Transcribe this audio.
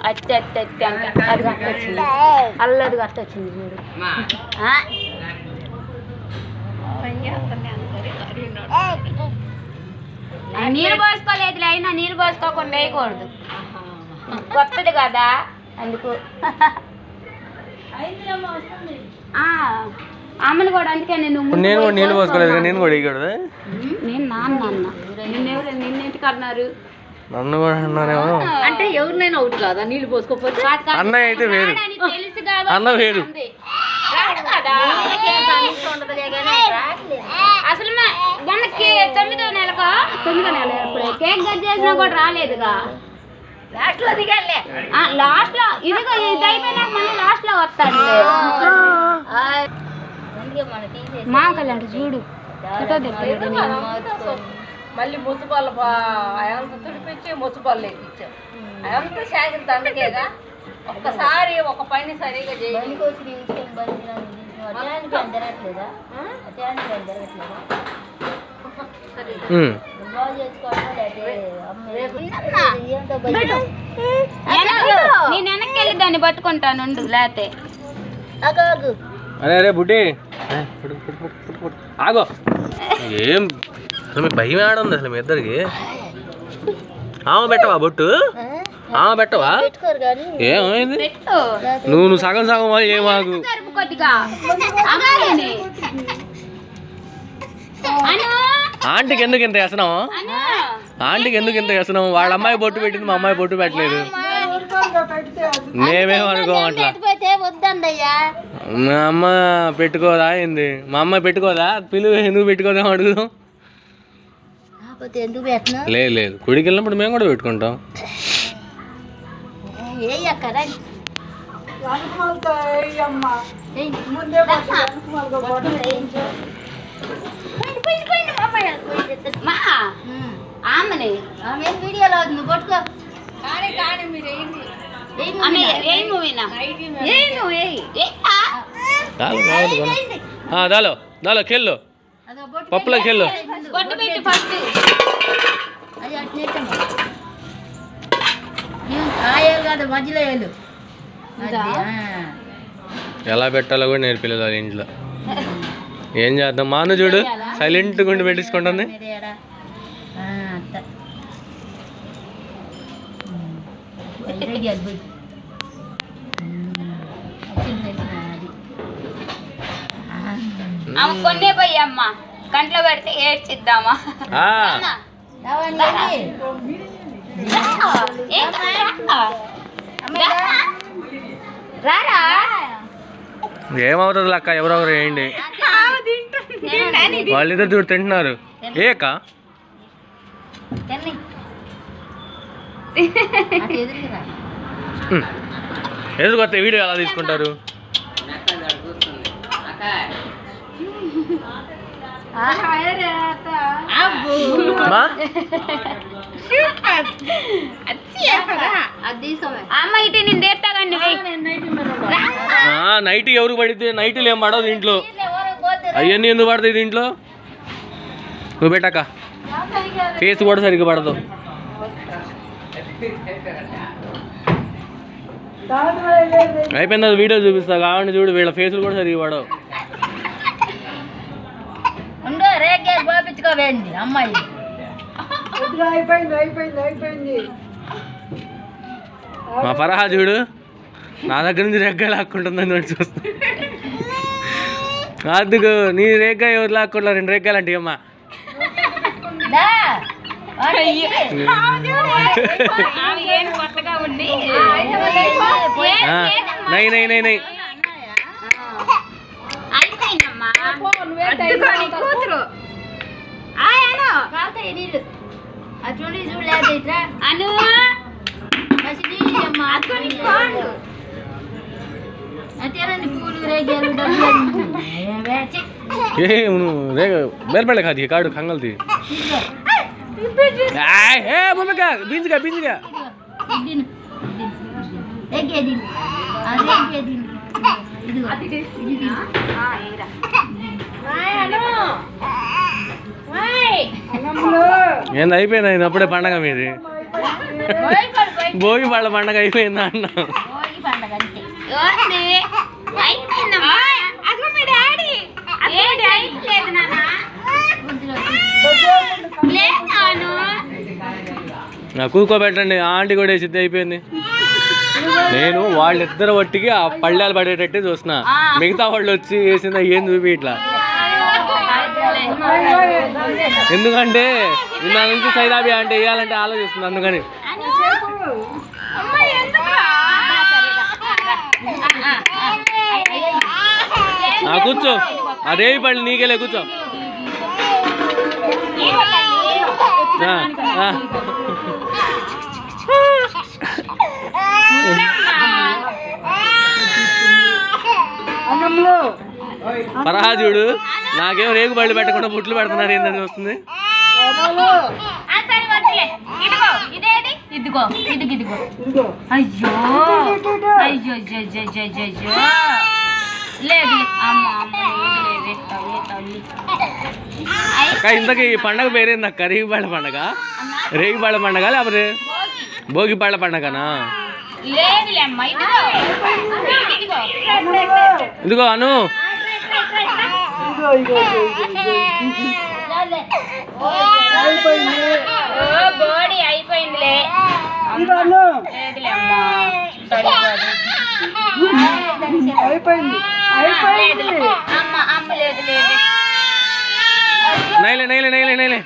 అత్తే అత్తే అత్తే అంటే అది కట్టొచ్చింది అల్లది కట్టొచ్చింది చూడు నీళ్ళు పోసుకోలేదు అయినా నీళ్ళు పోసుకోకుండా వేయకూడదు కొత్తది కదా అందుకు అమ్మని కూడా అందుకే నేను నీళ్ళు పోసుకోలేదు నేను కూడా వేయకూడదు నేను నాన్న నిన్నెందుకు అన్నారు నన్ను కూడా అన్నారేమో అంటే ఎవరినైనా ఒకటి కాదా నీళ్ళు పోసుకోకపోతే అన్నయ్య అయితే వేరు తెలుసు అన్న వేరు అసలు మొన్నకి 9వ నెలకు 9వ నెల ఎప్పుడే కేక్ కట్ చేసినా కూడా రాలేదుగా లాస్ట్ లో దిగాలే లాస్ట్ లో ఇదిగో ఇది అయిపోయినాక మళ్ళీ లాస్ట్ లో వస్తాడు మా కళ్యాణ్ చూడు మళ్ళీ ముసుపాలు అయంత తుడిపించి ముసుపాలు ఎక్కించాం అయంత శాఖలు తండ్రికేగా ఒక్కసారి ఒక పని సరిగా చేయాలి నేను వెనక్కి వెళ్ళి దాన్ని పట్టుకుంటాను లేతే అరే అరే బుడ్డి ఆగో ఏం అసలు మీ భయం ఆడుంది అసలు మీ ఇద్దరికి ఆమె పెట్టవా బొట్టు ఆమె పెట్టవా ఏమైంది నువ్వు సగం సగం వాళ్ళు ఏమాగు ఆంటీకి ఎందుకు ఇంత వేసినాం ఆంటీకి ఎందుకు ఇంత వేసినాం వాళ్ళ అమ్మాయి బొట్టు పెట్టింది మా అమ్మాయి బొట్టు పెట్టలేదు మేమేం అనుకోమట్లా మా అమ్మ పెట్టుకోదా ఏంది మా అమ్మాయి పెట్టుకోదా పిలువ ఎందుకు పెట్టుకోదాం అడుగుదాం లేదు లేదు గుడికి వెళ్ళినప్పుడు మేము కూడా పెట్టుకుంటాం వీడియోలో పట్టుకో దాలో దాలో కెళ్ళు పప్పులో కెళ్ళు ఎలా పెట్టాలో కూడా నేర్పిలేదు వాళ్ళ ఇంట్లో ఏం చేద్దాం మాను చూడు సైలెంట్ గుండి పెట్టించుకుంటుంది కొన్నే పోయి అమ్మ కంట్లో పెడితే ఏడ్చిద్దామా రారా ఏమవుతుంది అక్క ఎవరెవరు వేయండి వాళ్ళిద్దరు చూడు తింటున్నారు ఏక ఎదురుకొస్తే వీడియో ఎలా తీసుకుంటారు నైట్ ఎవరు పడితే నైట్లు ఏం పడవు దీంట్లో అవన్నీ ఎందుకు పడతాయి దీంట్లో నువ్వు పెట్టాక ఫేస్ కూడా సరిగ్గా పడదు అయిపోయింది అది వీడియో చూపిస్తా కావండి చూడు వీళ్ళ ఫేసులు కూడా సరిగ్గా పడవు అమ్మాయి మా ఫరహా చూడు నా దగ్గర నుంచి రెగ్గ లాక్కుంటుందని చూస్తా అందుకు నీ రేగ్గ ఎవరు లాక్కుంటా 2 రెగ్గాలు అంటే అమ్మా నై నై నై నై बेलबेल खा दिए काटू खंगल थी मम्मी का बींज का ఏంది అయిపోయింది అప్పుడే పండగ మీది భోగి పళ్ళ పండగ అయిపోయిందా అన్న? భోగి పండగ అంతే. ఏంది? అయిపోయిందమ్మా. అదిగో మీ డాడీ. ఏంటి అయిపోలేదు నాన్న? లేదు నాను. నా కూకోబెట్టండి, ఆంటీ కూడా వేసిద్ది అయిపోయింది. నేను వాళ్ళిద్దరు ఒట్టికి ఆ పళ్ళాలు పడేటట్టే చూస్తున్నా, మిగతా వాళ్ళు వచ్చి వేసిందా ఏం చూపి ఇట్లా. ఎందుకంటే నా నుంచి సైదాబి అంటే వేయాలంటే ఆలోచిస్తుంది, అందుకని. కూర్చో, అదే పళ్ళు నీకెళ్ళే కూర్చో. పరహాజుడు నాకేం రేగు బళ్ళు పెట్టకుండా బుట్లు పెడుతున్నారు ఏందని వస్తుంది. ఇదిగో ఇదిగో అయ్యో అయ్యో అయ్యో లేదు అక్క, ఇంతకీ ఈ పండగ పేరేంది అక్క? రేగి బళ్ళ పండగ, రేగి బళ్ళ పండగ లేకపోతే భోగి పళ్ళ పండగనా? ఇదిగో అను, బోడి అయిపోయిందిలే. నైలే నైలే నైలే నైలే